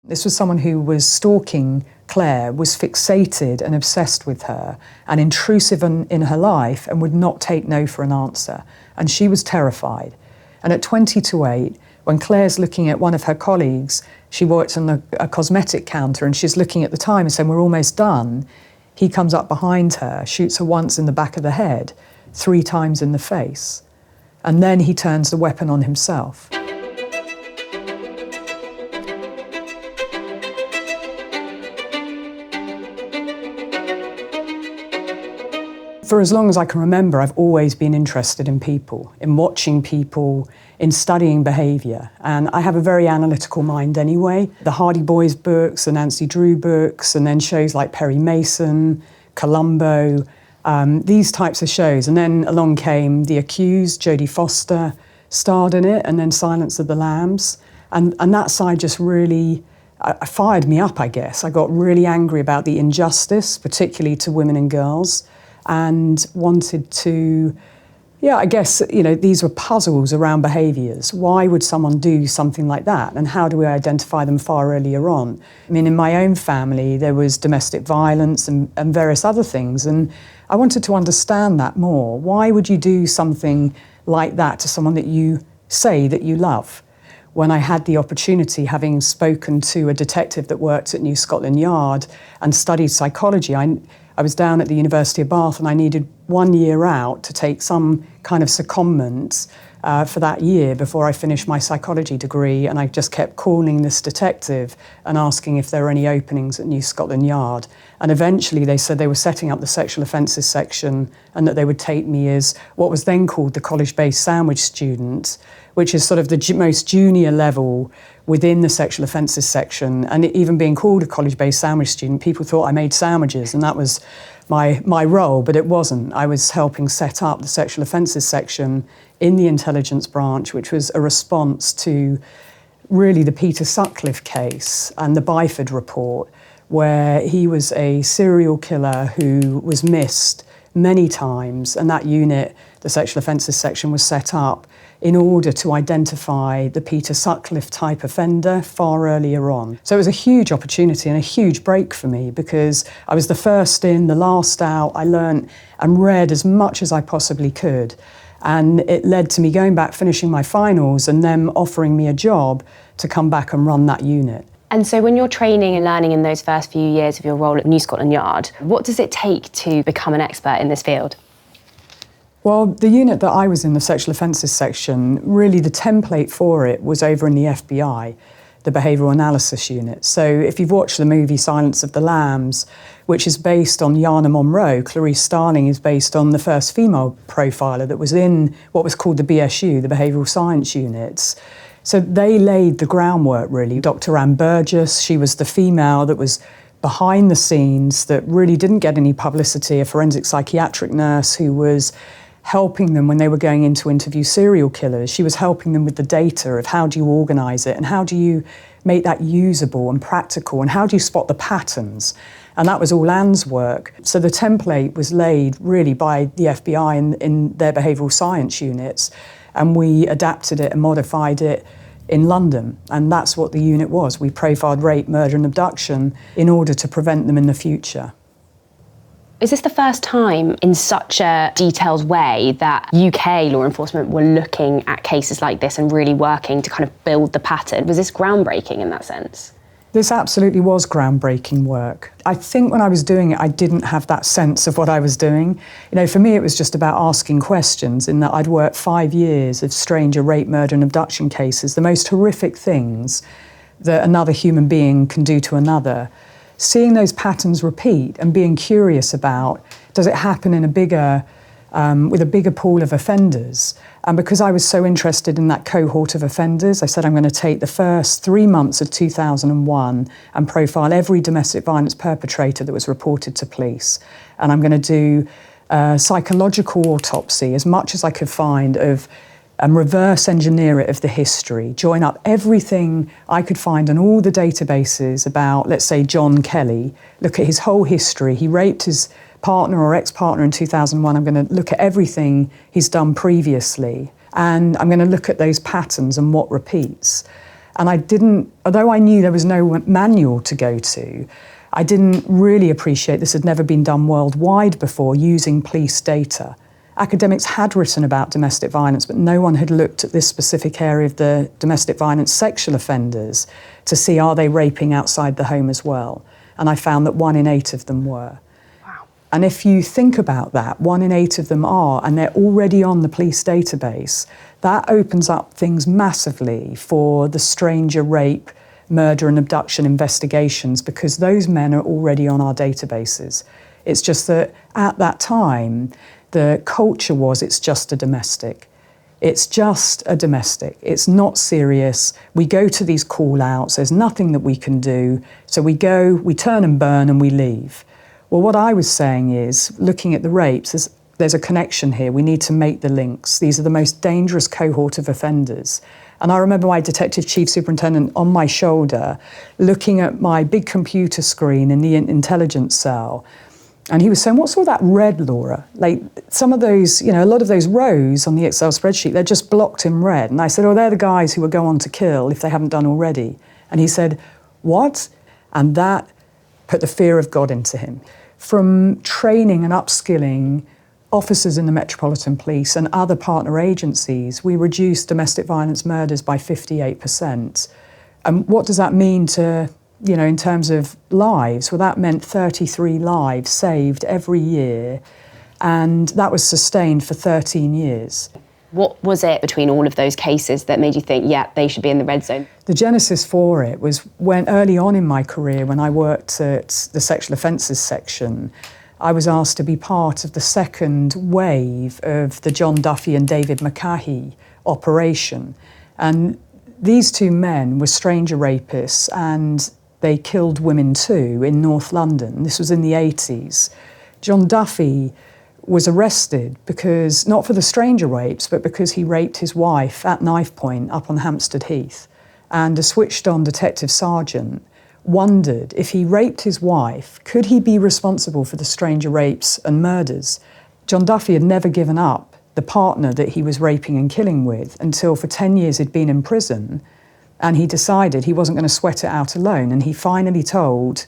This was someone who was stalking Claire, was fixated and obsessed with her and intrusive in her life and would not take no for an answer. And she was terrified. And at 20 to 8, when Claire's looking at one of her colleagues, she worked on a cosmetic counter and she's looking at the time and saying, "We're almost done." He comes up behind her, shoots her once in the back of the head, 3 times in the face. And then he turns the weapon on himself. For as long as I can remember, I've always been interested in people, in watching people, in studying behaviour. And I have a very analytical mind anyway. The Hardy Boys books, the Nancy Drew books, and then shows like Perry Mason, Columbo, these types of shows. And then along came The Accused, Jodie Foster starred in it, and then Silence of the Lambs. And that side just really fired me up, I guess. I got really angry about the injustice, particularly to women and girls, and wanted to, I guess, these were puzzles around behaviours. Why would someone do something like that? And how do we identify them far earlier on? I mean, in my own family, there was domestic violence and various other things. And I wanted to understand that more. Why would you do something like that to someone that you say that you love? When I had the opportunity, having spoken to a detective that worked at New Scotland Yard and studied psychology, I was down at the University of Bath and I needed 1 year out to take some kind of secondment for that year before I finished my psychology degree, and I just kept calling this detective and asking if there were any openings at New Scotland Yard. And eventually they said they were setting up the sexual offences section and that they would take me as what was then called the college-based sandwich student, which is sort of the most junior level within the sexual offences section. And even being called a college-based sandwich student, people thought I made sandwiches, and that was my role, but it wasn't. I was helping set up the sexual offences section in the intelligence branch, which was a response to really the Peter Sutcliffe case and the Byford report, where he was a serial killer who was missed many times, and that unit, the sexual offences section, was set up in order to identify the Peter Sutcliffe type offender far earlier on. So it was a huge opportunity and a huge break for me, because I was the first in, the last out. I learnt and read as much as I possibly could. And it led to me going back, finishing my finals, and them offering me a job to come back and run that unit. And so when you're training and learning in those first few years of your role at New Scotland Yard, what does it take to become an expert in this field? Well, the unit that I was in, the sexual offences section, really the template for it was over in the FBI, the Behavioural Analysis unit. So if you've watched the movie Silence of the Lambs, which is based on Yana Monroe, Clarice Starling is based on the first female profiler that was in what was called the BSU, the Behavioural Science units. So they laid the groundwork, really. Dr. Anne Burgess, she was the female that was behind the scenes that really didn't get any publicity, a forensic psychiatric nurse who was helping them when they were going in to interview serial killers. She was helping them with the data of how do you organise it and how do you make that usable and practical and how do you spot the patterns. And that was all Anne's work. So the template was laid really by the FBI in their behavioural science units, and we adapted it and modified it in London. And that's what the unit was. We profiled rape, murder and abduction in order to prevent them in the future. Is this the first time in such a detailed way that UK law enforcement were looking at cases like this and really working to kind of build the pattern? Was this groundbreaking in that sense? This absolutely was groundbreaking work. I think when I was doing it, I didn't have that sense of what I was doing. For me, it was just about asking questions, in that I'd worked 5 years of stranger rape, murder and abduction cases, the most horrific things that another human being can do to another. Seeing those patterns repeat and being curious about, does it happen in with a bigger pool of offenders? And because I was so interested in that cohort of offenders, I said I'm going to take the first 3 months of 2001 and profile every domestic violence perpetrator that was reported to police. And I'm going to do a psychological autopsy, as much as I could find, of and reverse engineer it of the history, join up everything I could find on all the databases about, let's say, John Kelly, look at his whole history. He raped his partner or ex-partner in 2001. I'm going to look at everything he's done previously, and I'm going to look at those patterns and what repeats. And although I knew there was no manual to go to, I didn't really appreciate this had never been done worldwide before using police data. Academics had written about domestic violence, but no one had looked at this specific area of the domestic violence sexual offenders to see, are they raping outside the home as well? And I found that 1 in 8 of them were. Wow. And if you think about that, 1 in 8 of them are, and they're already on the police database, that opens up things massively for the stranger rape, murder and abduction investigations, because those men are already on our databases. It's just that at that time, the culture was, it's just a domestic. It's just a domestic. It's not serious. We go to these call-outs. There's nothing that we can do. So we go, we turn and burn, and we leave. Well, what I was saying is, looking at the rapes, there's a connection here. We need to make the links. These are the most dangerous cohort of offenders. And I remember my detective chief superintendent on my shoulder, looking at my big computer screen in the intelligence cell. And he was saying, what's all that red, Laura? Like, some of those, a lot of those rows on the Excel spreadsheet, they're just blocked in red. And I said, oh, they're the guys who will go on to kill if they haven't done already. And he said, what? And that put the fear of God into him. From training and upskilling officers in the Metropolitan Police and other partner agencies, we reduced domestic violence murders by 58%. And what does that mean to, in terms of lives? Well, that meant 33 lives saved every year, and that was sustained for 13 years. What was it between all of those cases that made you think, yeah, they should be in the red zone? The genesis for it was when early on in my career, when I worked at the sexual offences section, I was asked to be part of the second wave of the John Duffy and David Mulcahy operation. And these two men were stranger rapists, and they killed women too in North London. This was in the 80s. John Duffy was arrested because, not for the stranger rapes, but because he raped his wife at knife point up on Hampstead Heath. And a switched-on detective sergeant wondered, if he raped his wife, could he be responsible for the stranger rapes and murders? John Duffy had never given up the partner that he was raping and killing with until for 10 years he'd been in prison, and he decided he wasn't going to sweat it out alone, and he finally told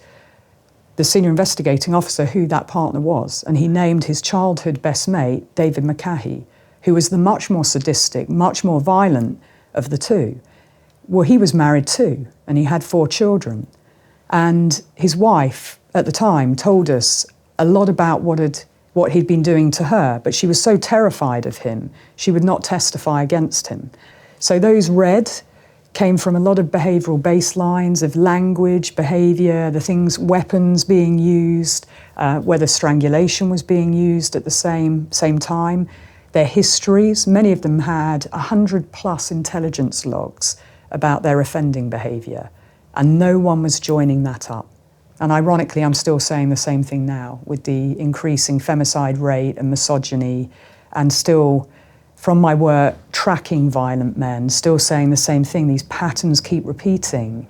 the senior investigating officer who that partner was, and he named his childhood best mate, David Mulcahy, who was the much more sadistic, much more violent of the two. Well, he was married too, and he had 4 children. And his wife, at the time, told us a lot about what he'd been doing to her, but she was so terrified of him, she would not testify against him. So those red came from a lot of behavioural baselines of language, behaviour, the things, weapons being used, whether strangulation was being used at the same time, their histories. Many of them had 100+ intelligence logs about their offending behaviour, and no one was joining that up. And ironically, I'm still saying the same thing now with the increasing femicide rate and misogyny, and still, from my work, tracking violent men, still saying the same thing. These patterns keep repeating.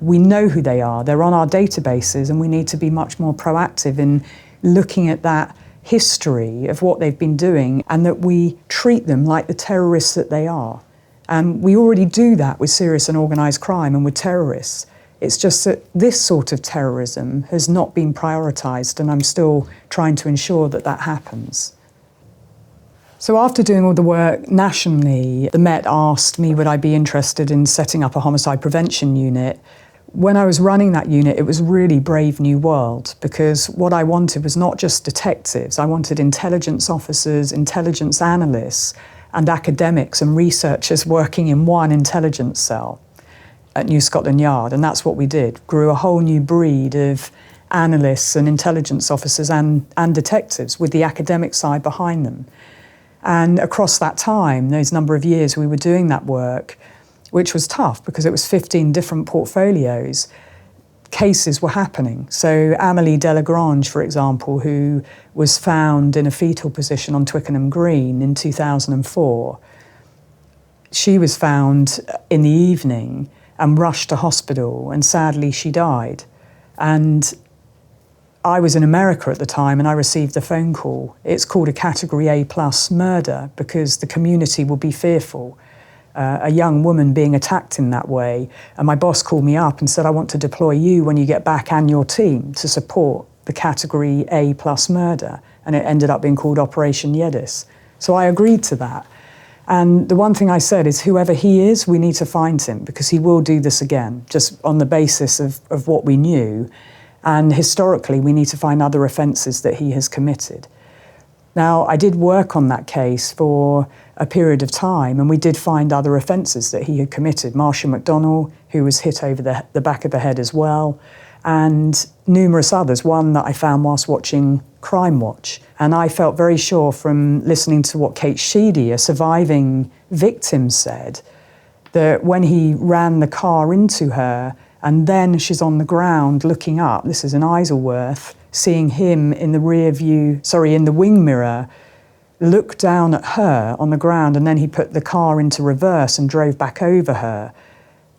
We know who they are. They're on our databases, and we need to be much more proactive in looking at that history of what they've been doing, and that we treat them like the terrorists that they are. And we already do that with serious and organised crime and with terrorists. It's just that this sort of terrorism has not been prioritised, and I'm still trying to ensure that that happens. So after doing all the work nationally, the Met asked me would I be interested in setting up a homicide prevention unit. When I was running that unit, it was really brave new world, because what I wanted was not just detectives. I wanted intelligence officers, intelligence analysts, and academics and researchers working in one intelligence cell at New Scotland Yard. And that's what we did. Grew a whole new breed of analysts and intelligence officers and detectives with the academic side behind them. And across that time, those number of years we were doing that work, which was tough because it was 15 different portfolios, cases were happening. So Amélie Delagrange, for example, who was found in a fetal position on Twickenham Green in 2004, she was found in the evening and rushed to hospital, and sadly she died. And I was in America at the time, and I received a phone call. It's called a Category A+ murder because the community will be fearful. a young woman being attacked in that way. And my boss called me up and said, I want to deploy you when you get back and your team to support the category A+ murder. And it ended up being called Operation Yedis. So I agreed to that. And the one thing I said is, whoever he is, we need to find him, because he will do this again, just on the basis of what we knew. And historically, we need to find other offences that he has committed. Now, I did work on that case for a period of time, and we did find other offences that he had committed. Marcia McDonnell, who was hit over the back of the head as well, and numerous others, one that I found whilst watching Crime Watch. And I felt very sure from listening to what Kate Sheedy, a surviving victim, said, that when he ran the car into her, and then she's on the ground looking up, this is in Isleworth, seeing him in the in the wing mirror, look down at her on the ground, and then he put the car into reverse and drove back over her.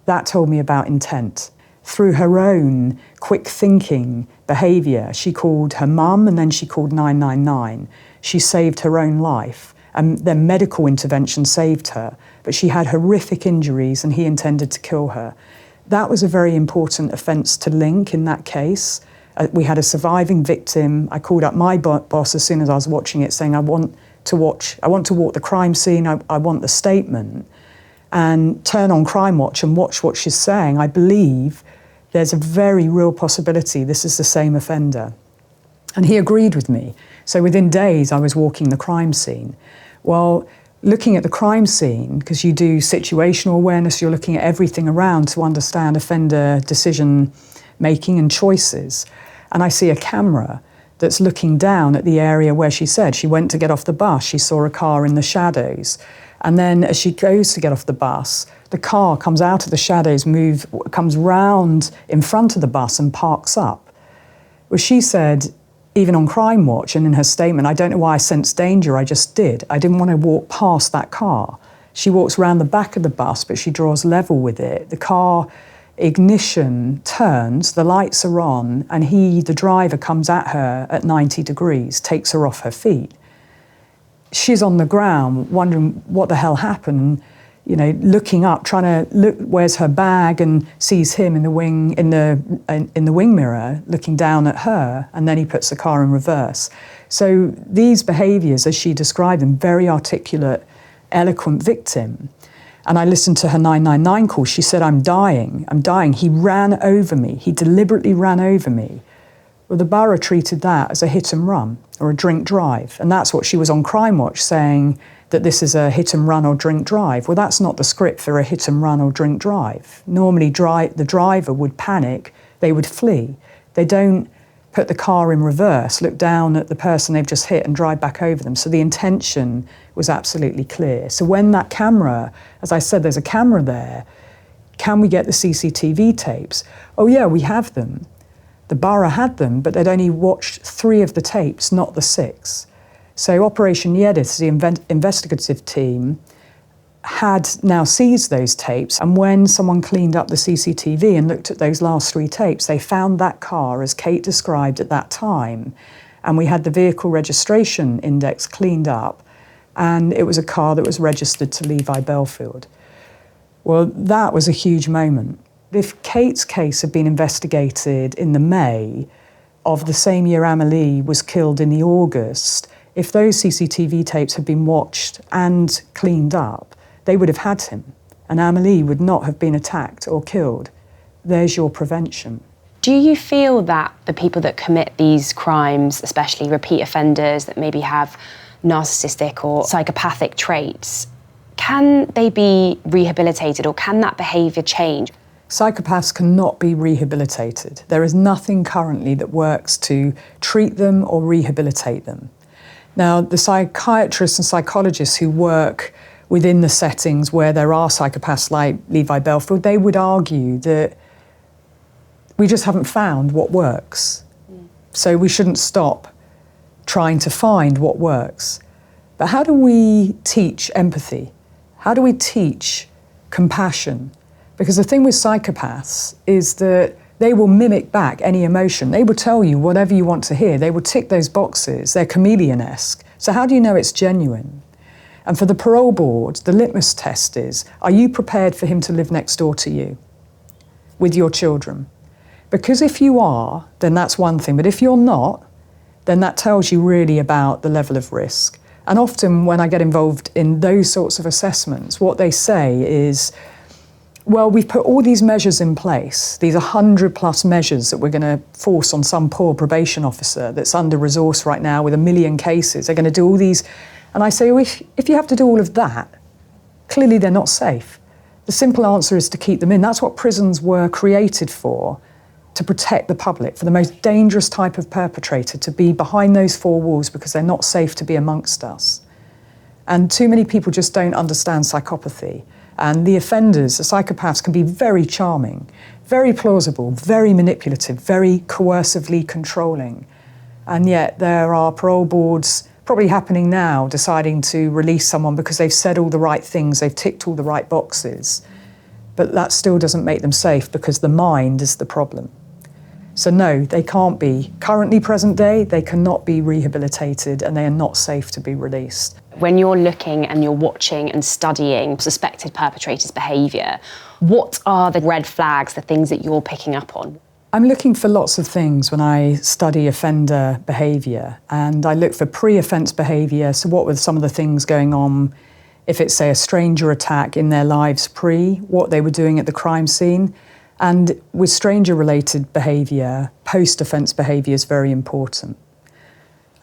That told me about intent. Through her own quick thinking behaviour, she called her mum and then she called 999. She saved her own life, and then medical intervention saved her, but she had horrific injuries and he intended to kill her. That was a very important offence to link in that case. We had a surviving victim. I called up my boss as soon as I was watching it, saying, I want to walk the crime scene, I want the statement, and turn on Crime Watch and watch what she's saying. I believe there's a very real possibility this is the same offender. And he agreed with me. So within days, I was walking the crime scene. Well, looking at the crime scene, because you do situational awareness, you're looking at everything around to understand offender decision making and choices. And I see a camera that's looking down at the area where she said she went to get off the bus. She saw a car in the shadows. And then as she goes to get off the bus, the car comes out of the shadows, comes round in front of the bus and parks up. Well, she said, even on Crime Watch and in her statement, I don't know why I sensed danger, I just did. I didn't want to walk past that car. She walks around the back of the bus, but she draws level with it. The car ignition turns, the lights are on, and the driver, comes at her at 90 degrees, takes her off her feet. She's on the ground wondering what the hell happened, looking up, trying to look, where's her bag, and sees him in the wing mirror looking down at her, and then he puts the car in reverse. So these behaviours, as she described them, very articulate, eloquent victim. And I listened to her 999 call. She said, I'm dying. He ran over me. He deliberately ran over me. Well, the borough treated that as a hit and run or a drink drive. And that's what she was on Crime Watch saying, that this is a hit and run or drink drive. Well, that's not the script for a hit and run or drink drive. Normally, the driver would panic, they would flee. They don't put the car in reverse, look down at the person they've just hit and drive back over them. So the intention was absolutely clear. So when that camera, as I said, there's a camera there, can we get the CCTV tapes? Oh yeah, we have them. The borough had them, but they'd only watched 3 of the tapes, not the 6. So Operation Yedis, the investigative team, had now seized those tapes, and when someone cleaned up the CCTV and looked at those last 3 tapes, they found that car as Kate described at that time, and we had the vehicle registration index cleaned up, and it was a car that was registered to Levi Belfield. Well, that was a huge moment. If Kate's case had been investigated in the May of the same year Amelie was killed in the August, if those CCTV tapes had been watched and cleaned up, they would have had him, and Amelie would not have been attacked or killed. There's your prevention. Do you feel that the people that commit these crimes, especially repeat offenders that maybe have narcissistic or psychopathic traits, can they be rehabilitated, or can that behaviour change? Psychopaths cannot be rehabilitated. There is nothing currently that works to treat them or rehabilitate them. Now, the psychiatrists and psychologists who work within the settings where there are psychopaths like Levi Belfield, they would argue that we just haven't found what works. So we shouldn't stop trying to find what works. But how do we teach empathy? How do we teach compassion? Because the thing with psychopaths is that they will mimic back any emotion. They will tell you whatever you want to hear. They will tick those boxes. They're chameleon-esque. So how do you know it's genuine? And for the parole board, the litmus test is, are you prepared for him to live next door to you with your children? Because if you are, then that's one thing. But if you're not, then that tells you really about the level of risk. And often when I get involved in those sorts of assessments, what they say is, well, we've put all these measures in place, these 100+ measures that we're going to force on some poor probation officer that's under-resourced right now with 1 million cases. They're going to do all these. And I say, well, if you have to do all of that, clearly they're not safe. The simple answer is to keep them in. That's what prisons were created for, to protect the public, for the most dangerous type of perpetrator to be behind those 4 walls because they're not safe to be amongst us. And too many people just don't understand psychopathy. And the offenders, the psychopaths, can be very charming, very plausible, very manipulative, very coercively controlling. And yet there are parole boards, probably happening now, deciding to release someone because they've said all the right things, they've ticked all the right boxes. But that still doesn't make them safe because the mind is the problem. So no, they can't be. Currently, present day, they cannot be rehabilitated and they are not safe to be released. When you're looking and you're watching and studying suspected perpetrators' behaviour, what are the red flags, the things that you're picking up on? I'm looking for lots of things when I study offender behaviour, and I look for pre-offence behaviour. So what were some of the things going on if it's, say, a stranger attack in their lives what they were doing at the crime scene. And with stranger-related behaviour, post-offence behaviour is very important.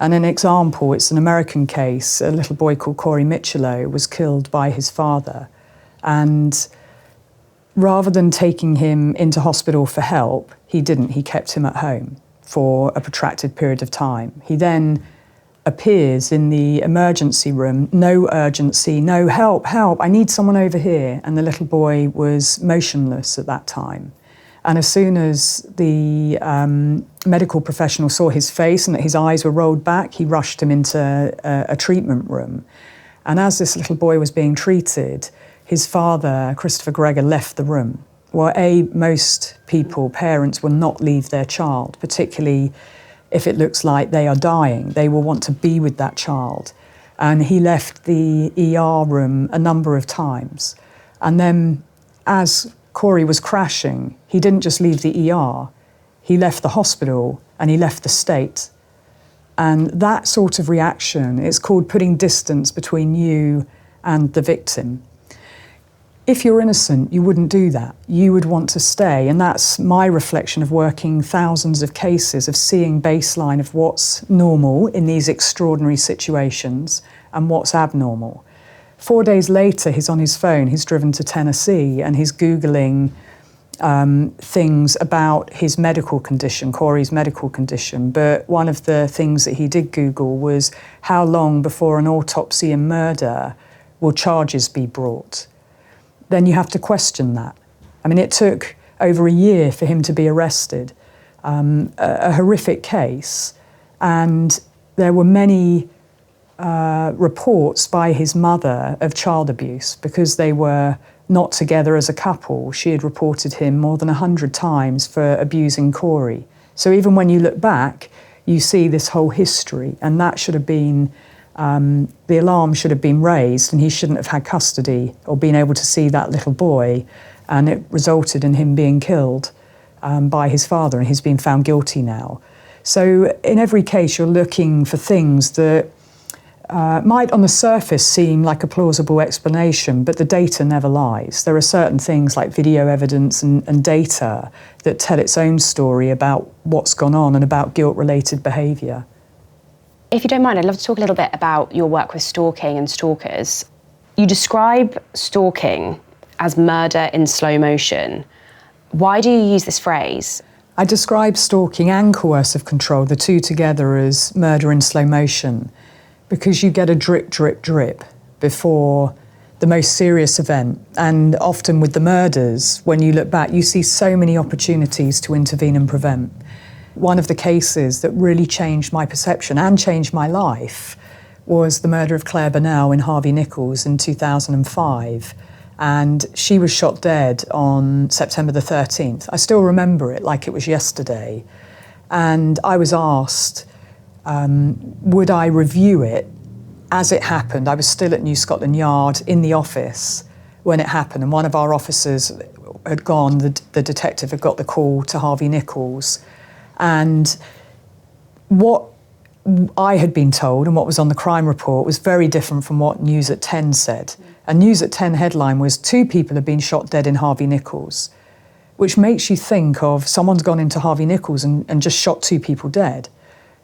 And an example, it's an American case. A little boy called Corey Michelow was killed by his father. And rather than taking him into hospital for help, he didn't. He kept him at home for a protracted period of time. He then appears in the emergency room, no urgency, no help, help, I need someone over here. And the little boy was motionless at that time. And as soon as the medical professional saw his face and that his eyes were rolled back, he rushed him into a treatment room. And as this little boy was being treated, his father, Christopher Gregor, left the room. Well, most people, parents, will not leave their child, particularly if it looks like they are dying. They will want to be with that child. And he left the ER room a number of times. And then as Corey was crashing, he didn't just leave the ER, he left the hospital and he left the state. And that sort of reaction is called putting distance between you and the victim. If you're innocent, you wouldn't do that. You would want to stay. And that's my reflection of working thousands of cases, of seeing baseline of what's normal in these extraordinary situations and what's abnormal. 4 days later, he's on his phone, he's driven to Tennessee, and he's Googling things about his medical condition, Corey's medical condition. But one of the things that he did Google was how long before an autopsy and murder will charges be brought? Then you have to question that. I mean, it took over a year for him to be arrested. A horrific case, and there were many reports by his mother of child abuse because they were not together as a couple. She had reported him more than 100 times for abusing Corey. So even when you look back, you see this whole history, and that should have been the alarm should have been raised, and he shouldn't have had custody or been able to see that little boy, and it resulted in him being killed by his father, and he's been found guilty now. So in every case, you're looking for things that might on the surface seem like a plausible explanation, but the data never lies. There are certain things like video evidence and data that tell its own story about what's gone on and about guilt-related behaviour. If you don't mind, I'd love to talk a little bit about your work with stalking and stalkers. You describe stalking as murder in slow motion. Why do you use this phrase? I describe stalking and coercive control, the two together, as murder in slow motion, because you get a drip, drip, drip before the most serious event. And often with the murders, when you look back, you see so many opportunities to intervene and prevent. One of the cases that really changed my perception and changed my life was the murder of Clare Bernal in Harvey Nichols in 2005. And she was shot dead on September the 13th. I still remember it like it was yesterday. And I was asked, would I review it as it happened, I was still at New Scotland Yard in the office when it happened, and one of our officers had gone, the detective had got the call to Harvey Nichols, and what I had been told and what was on the crime report was very different from what News at 10 said. And News at 10 headline was 2 people have been shot dead in Harvey Nichols, which makes you think of someone's gone into Harvey Nichols and just shot 2 people dead.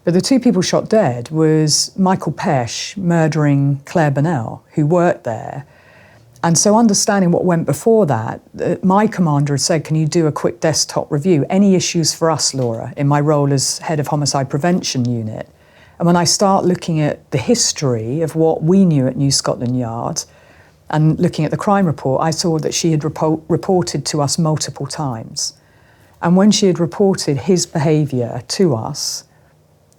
But the 2 people shot dead was Michael Pesh murdering Clare Bernal, who worked there. And so understanding what went before that, my commander had said, can you do a quick desktop review? Any issues for us, Laura, in my role as head of homicide prevention unit? And when I start looking at the history of what we knew at New Scotland Yard and looking at the crime report, I saw that she had reported to us multiple times. And when she had reported his behaviour to us,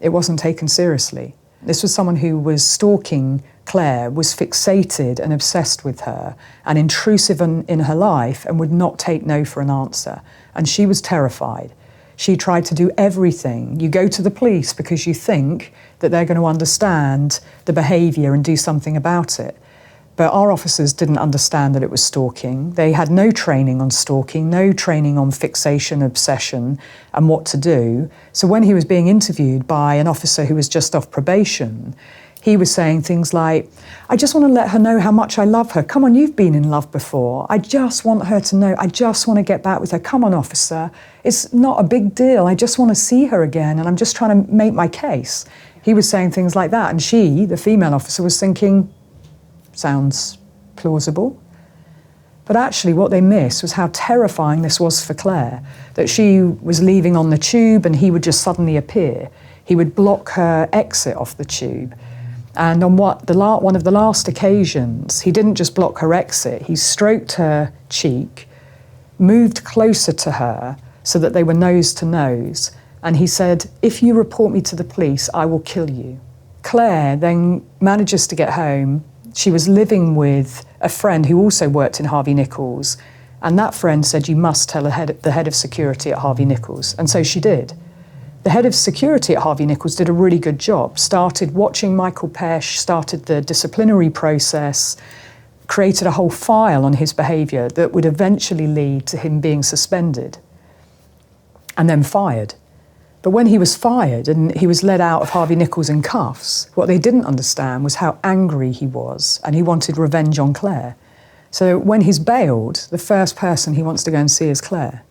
it wasn't taken seriously. This was someone who was stalking Claire, was fixated and obsessed with her and intrusive in her life and would not take no for an answer. And she was terrified. She tried to do everything. You go to the police because you think that they're going to understand the behaviour and do something about it. But our officers didn't understand that it was stalking. They had no training on stalking, no training on fixation, obsession, and what to do. So when he was being interviewed by an officer who was just off probation, he was saying things like, I just want to let her know how much I love her. Come on, you've been in love before. I just want her to know. I just want to get back with her. Come on, officer. It's not a big deal. I just want to see her again, and I'm just trying to make my case. He was saying things like that, and she, the female officer, was thinking, sounds plausible. But actually what they missed was how terrifying this was for Claire, that she was leaving on the tube and he would just suddenly appear. He would block her exit off the tube. And on one of the last occasions, he didn't just block her exit, he stroked her cheek, moved closer to her so that they were nose to nose, and he said, if you report me to the police, I will kill you. Claire then manages to get home. She was living with a friend who also worked in Harvey Nichols, and that friend said, you must tell the head of security at Harvey Nichols, and so she did. The head of security at Harvey Nichols did a really good job, started watching Michael Pesh, started the disciplinary process, created a whole file on his behaviour that would eventually lead to him being suspended and then fired. But when he was fired and he was led out of Harvey Nichols in cuffs, what they didn't understand was how angry he was, and he wanted revenge on Claire. So when he's bailed, the first person he wants to go and see is Claire.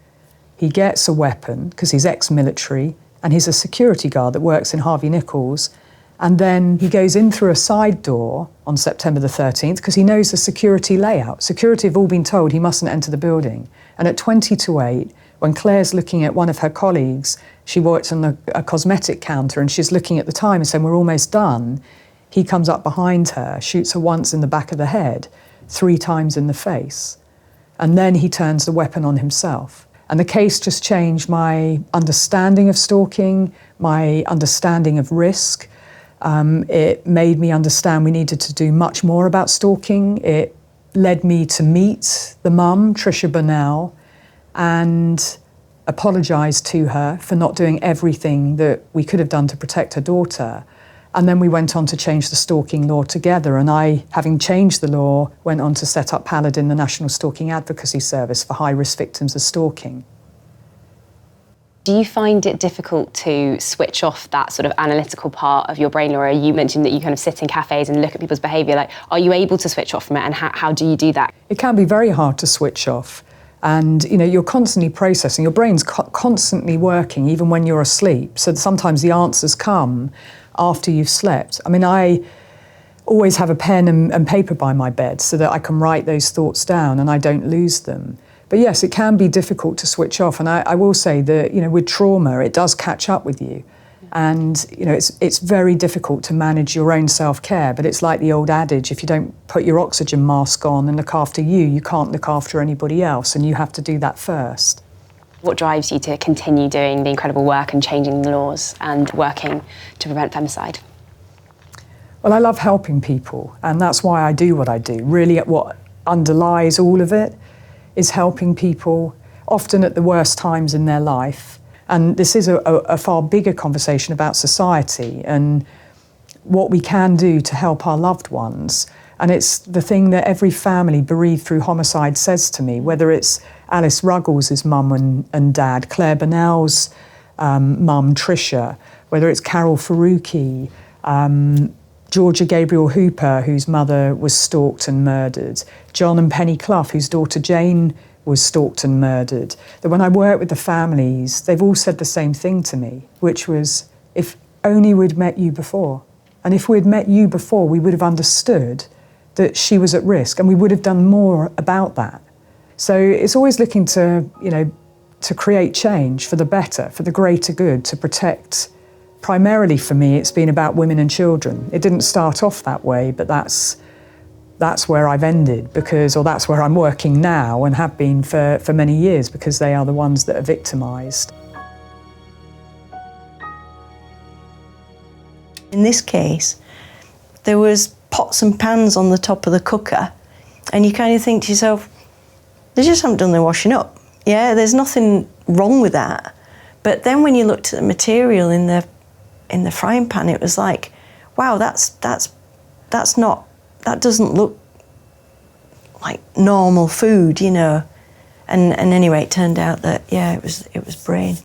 He gets a weapon because he's ex-military, and he's a security guard that works in Harvey Nichols, and then he goes in through a side door on September the 13th because he knows the security layout. Security have all been told he mustn't enter the building. And at 20 to 8, when Claire's looking at one of her colleagues, she works on a cosmetic counter and she's looking at the time and saying, we're almost done. He comes up behind her, shoots her once in the back of the head, 3 times in the face. And then he turns the weapon on himself. And the case just changed my understanding of stalking, my understanding of risk. It made me understand we needed to do much more about stalking. It led me to meet the mum, Trisha Bernal, and apologise to her for not doing everything that we could have done to protect her daughter. And then we went on to change the stalking law together, and I, having changed the law, went on to set up Paladin, the National Stalking Advocacy Service for high-risk victims of stalking. Do you find it difficult to switch off that sort of analytical part of your brain, Laura? You mentioned that you kind of sit in cafes and look at people's behaviour. Like, are you able to switch off from it, and how do you do that? It can be very hard to switch off. And, you know, you're constantly processing. Your brain's constantly working, even when you're asleep. So sometimes the answers come after you've slept. I mean, I always have a pen and paper by my bed so that I can write those thoughts down and I don't lose them. But yes, it can be difficult to switch off. And I will say that, you know, with trauma, it does catch up with you. And, you know, it's very difficult to manage your own self-care, but it's like the old adage, if you don't put your oxygen mask on and look after you, you can't look after anybody else, and you have to do that first. What drives you to continue doing the incredible work and changing the laws and working to prevent femicide? Well, I love helping people, and that's why I do what I do. Really, what underlies all of it is helping people, often at the worst times in their life. And this is a far bigger conversation about society. And what we can do to help our loved ones. And it's the thing that every family bereaved through homicide says to me, whether it's Alice Ruggles' mum and dad, Clare Bernal's mum, Tricia, whether it's Carol Faruqi, Georgia Gabriel Hooper, whose mother was stalked and murdered, John and Penny Clough, whose daughter Jane was stalked and murdered. That when I work with the families, they've all said the same thing to me, which was, if only we'd met you before. And if we'd met you before, we would have understood that she was at risk, and we would have done more about that. So it's always looking to, to create change for the better, for the greater good, to protect. Primarily for me, it's been about women and children. It didn't start off that way, but that's where I've ended, or that's where I'm working now and have been for many years, because they are the ones that are victimised. In this case, there was pots and pans on the top of the cooker, and you kind of think to yourself, they just haven't done their washing up. Yeah, there's nothing wrong with that. But then when you looked at the material in the frying pan, it was like, wow, that doesn't look like normal food, And anyway, it turned out that, yeah, it was brain.